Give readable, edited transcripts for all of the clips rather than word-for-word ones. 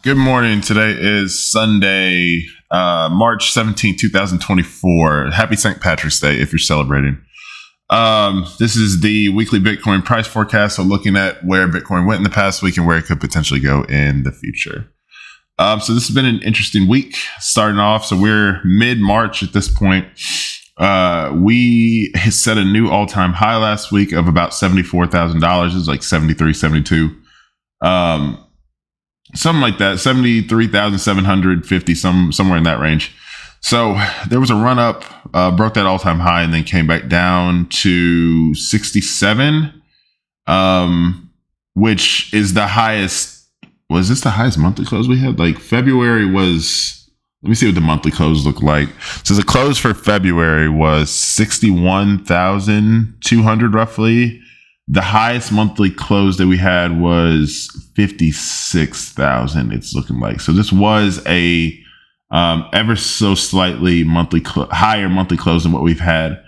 Good morning. Today is Sunday, March 17th, 2024. Happy St. Patrick's Day if you're celebrating. This is the weekly Bitcoin price forecast. So looking at where Bitcoin went in the past week and where it could potentially go in the future. So this has been an interesting week starting off. So we're mid-March at this point. We set a new all-time high last week of about $74,000. It was like 73, 72. Something like that, 73,750, somewhere in that range. So there was a run up, broke that all time high, and then came back down to 67, which is the highest. Was this the highest monthly close we had? Like February was. Let me see what the monthly close looked like. So the close for February was 61,200 roughly. The highest monthly close that we had was 56,000. It's looking like. So this was a ever so slightly higher monthly close than what we've had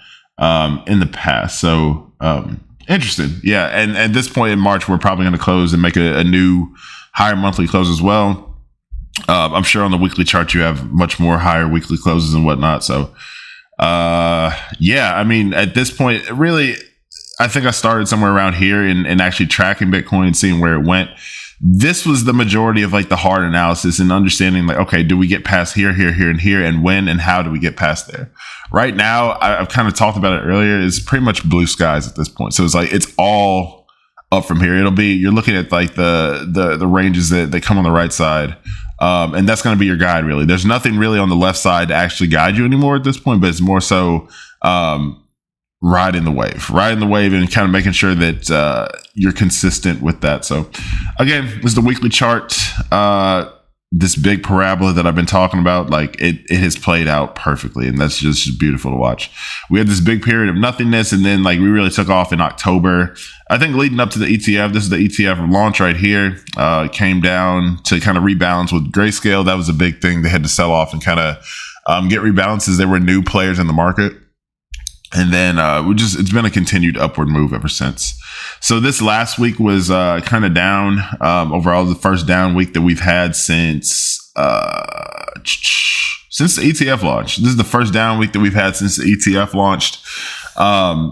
in the past. So interesting, yeah. And at this point in March, we're probably going to close and make a new higher monthly close as well. I'm sure on the weekly chart you have much more higher weekly closes and whatnot. So yeah, I mean, at this point, really. I think I started somewhere around here and actually tracking Bitcoin and seeing where it went. This was the majority of like the hard analysis and understanding like, okay, do we get past here, and here, and when and how do we get past there? Right now, I've kind of talked about it earlier. It's pretty much blue skies at this point. So it's like, it's all up from here. You're looking at like the ranges that come on the right side. And that's going to be your guide really. There's nothing really on the left side to actually guide you anymore at this point, but it's more so, riding the wave and kind of making sure that you're consistent with that. So again, this is the weekly chart. This big parabola that I've been talking about, like it has played out perfectly, and that's just beautiful to watch. We had this big period of nothingness, and then like we really took off in October. I think leading up to the ETF, this is the ETF launch right here. Came down to kind of rebalance with Grayscale. That was a big thing. They had to sell off and kind of get rebalances. There were new players in the market. And then it's been a continued upward move ever since. So this last week was kind of down. Overall, the first down week that we've had since the ETF launch. This is the first down week that we've had since the ETF launched.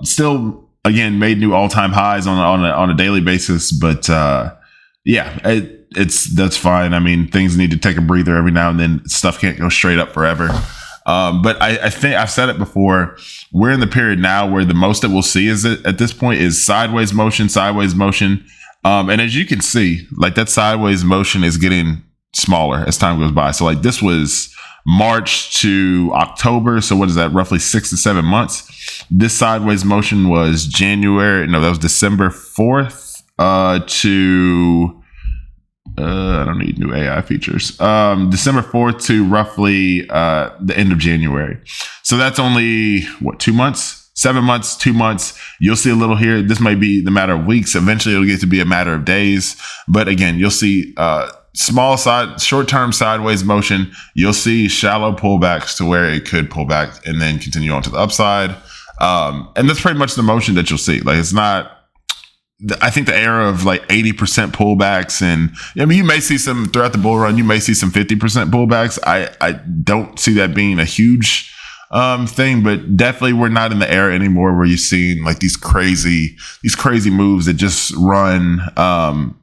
Still, again, made new all-time highs on a daily basis, but yeah, that's fine. I mean, things need to take a breather every now and then. Stuff can't go straight up forever. But I think I've said it before. We're in the period now where the most that we'll see at this point is sideways motion. And as you can see, like that sideways motion is getting smaller as time goes by. So like this was March to October. So what is that? Roughly 6 to 7 months. This sideways motion was that was December 4th to I don't need new AI features. December 4th to roughly the end of January. So that's only 2 months, 7 months, 2 months. You'll see a little here. This might be the matter of weeks. Eventually it'll get to be a matter of days. But again, you'll see short-term sideways motion. You'll see shallow pullbacks to where it could pull back and then continue on to the upside. And that's pretty much the motion that you'll see. Like it's not. I think the era of like 80% pullbacks, and I mean, you may see some throughout the bull run, you may see some 50% pullbacks. I don't see that being a huge thing, but definitely we're not in the era anymore where you're seeing like these crazy moves that just run.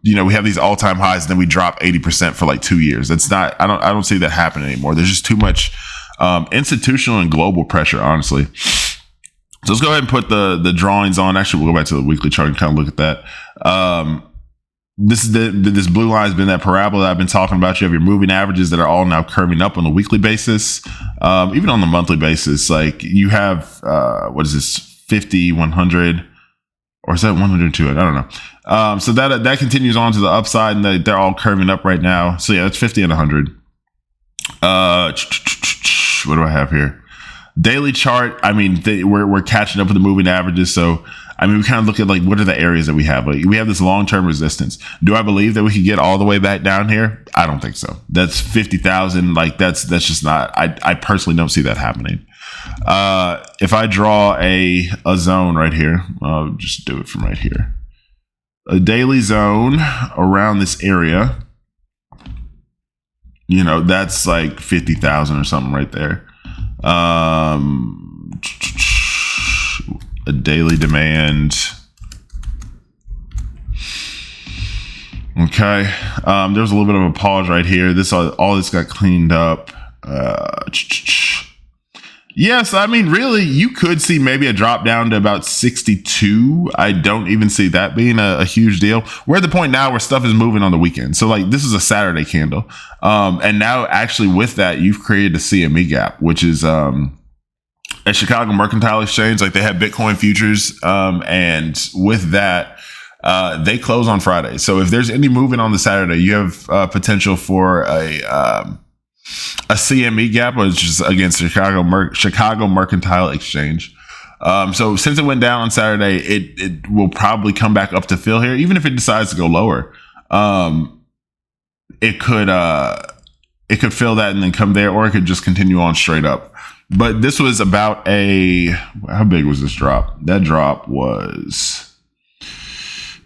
We have these all-time highs and then we drop 80% for like 2 years. That's not. I don't see that happening anymore. There's just too much institutional and global pressure, honestly. So let's go ahead and put the drawings on. Actually, we'll go back to the weekly chart and kind of look at that. This blue line has been that parabola that I've been talking about. You have your moving averages that are all now curving up on the weekly basis. Even on the monthly basis, like you have, what is this, 50, 100, or is that 102? I don't know. So that continues on to the upside, and they're all curving up right now. So yeah, that's 50 and 100. What do I have here? Daily chart, I mean, we're catching up with the moving averages. So, I mean, we kind of look at like, what are the areas that we have? Like, we have this long-term resistance. Do I believe that we could get all the way back down here? I don't think so. That's 50,000. Like, that's just not, I personally don't see that happening. If I draw a zone right here, I'll just do it from right here. A daily zone around this area. That's like 50,000 or something right there. A daily demand. Okay. There's a little bit of a pause right here. All this got cleaned up. Yes, I mean, really, you could see maybe a drop down to about 62. I don't even see that being a huge deal. We're at the point now where stuff is moving on the weekend. So like this is a Saturday candle. And now actually with that, you've created a CME gap, which is at Chicago Mercantile Exchange. Like they have Bitcoin futures. And with that, they close on Friday. So if there's any movement on the Saturday, you have potential for a CME gap, which is against Chicago Mercantile Exchange. So since it went down on Saturday, it will probably come back up to fill here. Even if it decides to go lower, it could fill that and then come there, or it could just continue on straight up. But this was about how big was this drop? That drop was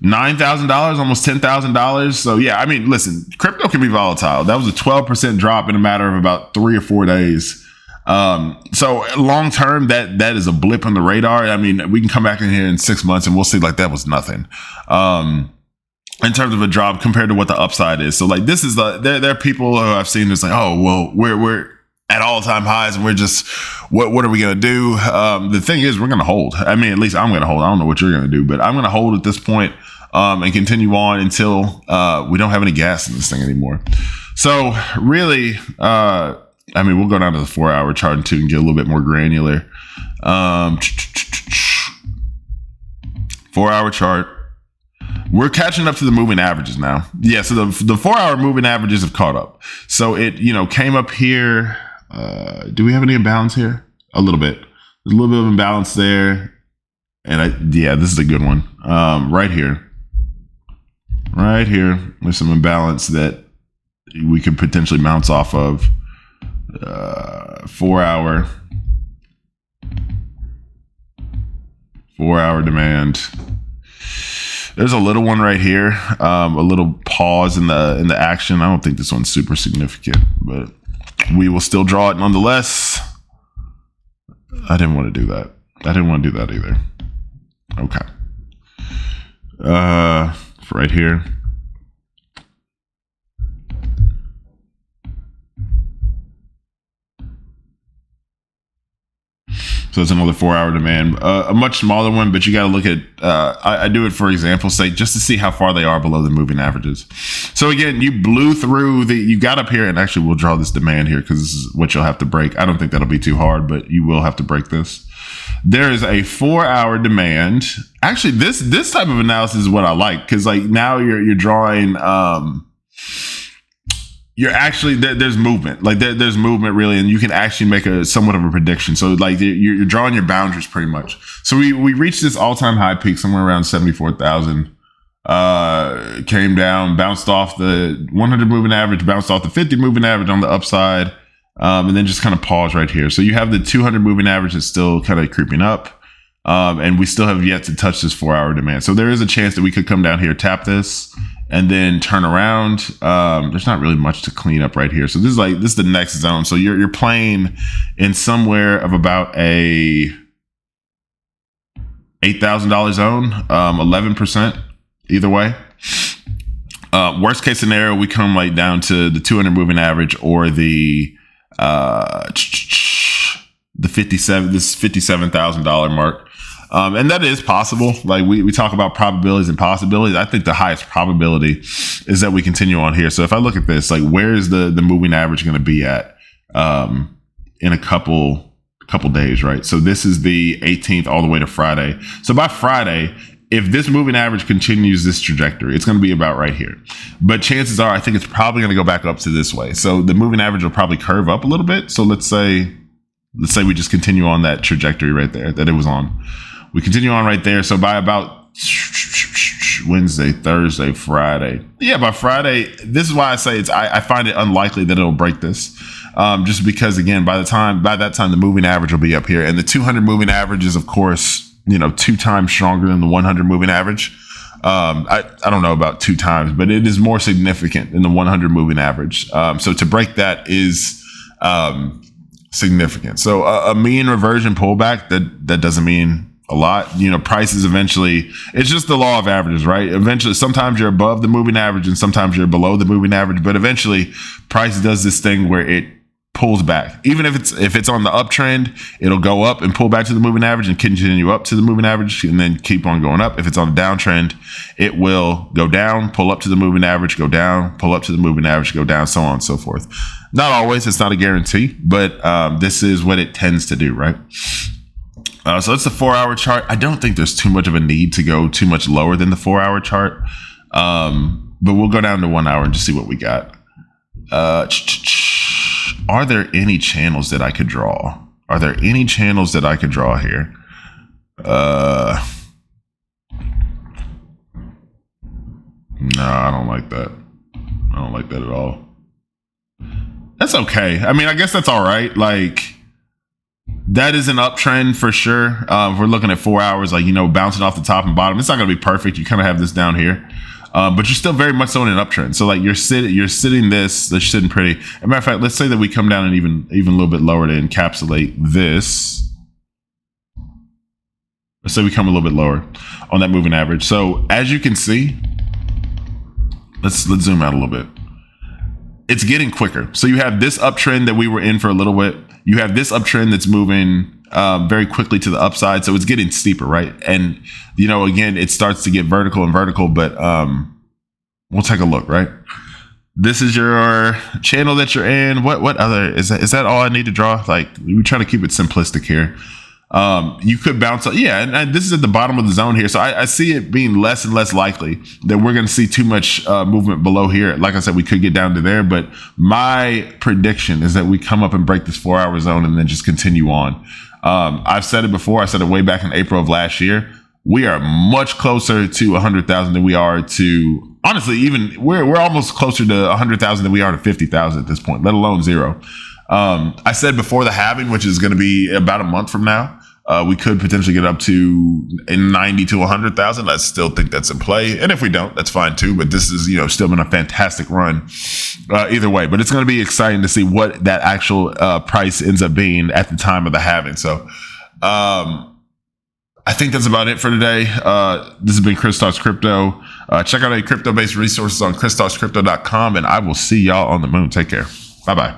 $9,000, almost $10,000. So yeah, I mean, listen, crypto can be volatile. That was a 12% drop in a matter of about 3 or 4 days. So long term, that is a blip on the radar. I mean, we can come back in here in 6 months and we'll see like that was nothing. In terms of a drop compared to what the upside is. So like this is there are people who I've seen that's like, oh well, we're at all-time highs and we're just what are we gonna do? The thing is, we're gonna hold. I mean, at least I'm gonna hold. I don't know what you're gonna do, but I'm gonna hold at this point and continue on until we don't have any gas in this thing anymore. So really, I mean, we'll go down to the 4-hour chart too and get a little bit more granular. 4-hour chart. We're catching up to the moving averages now. Yeah, so the 4-hour moving averages have caught up. So it came up here. Do we have any imbalance here? A little bit. There's a little bit of imbalance there. And this is a good one. Right here. Right here. There's some imbalance that we could potentially bounce off of. 4-hour. 4-hour demand. There's a little one right here. A little pause in the action. I don't think this one's super significant, but we will still draw it nonetheless. I didn't want to do that. I didn't want to do that either. Okay. Right here. So it's another 4-hour demand, a much smaller one, but you got to look at, I do it for example's sake, just to see how far they are below the moving averages. So again, you blew through you got up here, and actually we'll draw this demand here because this is what you'll have to break. I don't think that'll be too hard, but you will have to break this. There is a 4-hour demand. Actually, this type of analysis is what I like, because like now you're drawing, you're actually there's movement, like there's movement really, and you can actually make a somewhat of a prediction. So like you're drawing your boundaries pretty much. So we reached this all-time high peak somewhere around 74,000. Came down, bounced off the 100 moving average, bounced off the 50 moving average on the upside, and then just kind of paused right here. So you have the 200 moving average is still kind of creeping up, and we still have yet to touch this 4-hour demand. So there is a chance that we could come down here, tap this, and then turn around. There's not really much to clean up right here. So this is the next zone. So you're playing in somewhere of about a $8,000 zone, 11% either way. Worst case scenario, we come like down to the 200 moving average or the $57,000 mark. And that is possible. Like we talk about probabilities and possibilities. I think the highest probability is that we continue on here. So if I look at this, like where is the moving average going to be at in a couple days, right? So this is the 18th all the way to Friday. So by Friday, if this moving average continues this trajectory, it's going to be about right here. But chances are, I think it's probably going to go back up to this way. So the moving average will probably curve up a little bit. So let's say we just continue on that trajectory right there that it was on. We continue on right there. So by about Wednesday, Thursday, Friday. Yeah, by Friday, this is why I say I find it unlikely that it'll break this. Just because, again, by that time, the moving average will be up here. And the 200 moving average is, of course, 2 times stronger than the 100 moving average. I don't know about 2 times, but it is more significant than the 100 moving average. So to break that is significant. So a mean reversion pullback, that doesn't mean a lot. Prices eventually, it's just the law of averages, right? Eventually, sometimes you're above the moving average and sometimes you're below the moving average, but eventually price does this thing where it pulls back. Even if it's on the uptrend, it'll go up and pull back to the moving average and continue up to the moving average and then keep on going up. If it's on a downtrend, it will go down, pull up to the moving average, go down, pull up to the moving average, go down, so on and so forth. Not always, it's not a guarantee, but this is what it tends to do, right? So it's the 4-hour chart. I don't think there's too much of a need to go too much lower than the 4-hour chart. But we'll go down to 1 hour and just see what we got. Are there any channels that I could draw? Are there any channels that I could draw here? No, I don't like that. I don't like that at all. That's okay. I mean, I guess that's all right. Like, that is an uptrend for sure. If we're looking at 4 hours, like, bouncing off the top and bottom, it's not going to be perfect. You kind of have this down here. But you're still very much so in an uptrend. So like you're sitting pretty. As a matter of fact, let's say that we come down and even a little bit lower to encapsulate this. Let's say we come a little bit lower on that moving average. So as you can see, let's zoom out a little bit. It's getting quicker. So you have this uptrend that we were in for a little bit. You have this uptrend that's moving very quickly to the upside. So it's getting steeper, right? And, again, it starts to get vertical, but we'll take a look, right? This is your channel that you're in. What other, is that all I need to draw? Like, we try to keep it simplistic here. You could bounce up. Yeah. And this is at the bottom of the zone here. So I see it being less and less likely that we're going to see too much movement below here. Like I said, we could get down to there, but my prediction is that we come up and break this 4-hour zone and then just continue on. I've said it before. I said it way back in April of last year. We are much closer to 100,000 than we are to, honestly, even we're almost closer to 100,000 than we are to 50,000 at this point, let alone 0. I said before the halving, which is going to be about a month from now, we could potentially get up to 90 to 100,000. I still think that's in play. And if we don't, that's fine too. But this is, still been a fantastic run either way. But it's going to be exciting to see what that actual price ends up being at the time of the halving. So I think that's about it for today. This has been Chris Talks Crypto. Check out any crypto-based resources on christalkscrypto.com. And I will see y'all on the moon. Take care. Bye-bye.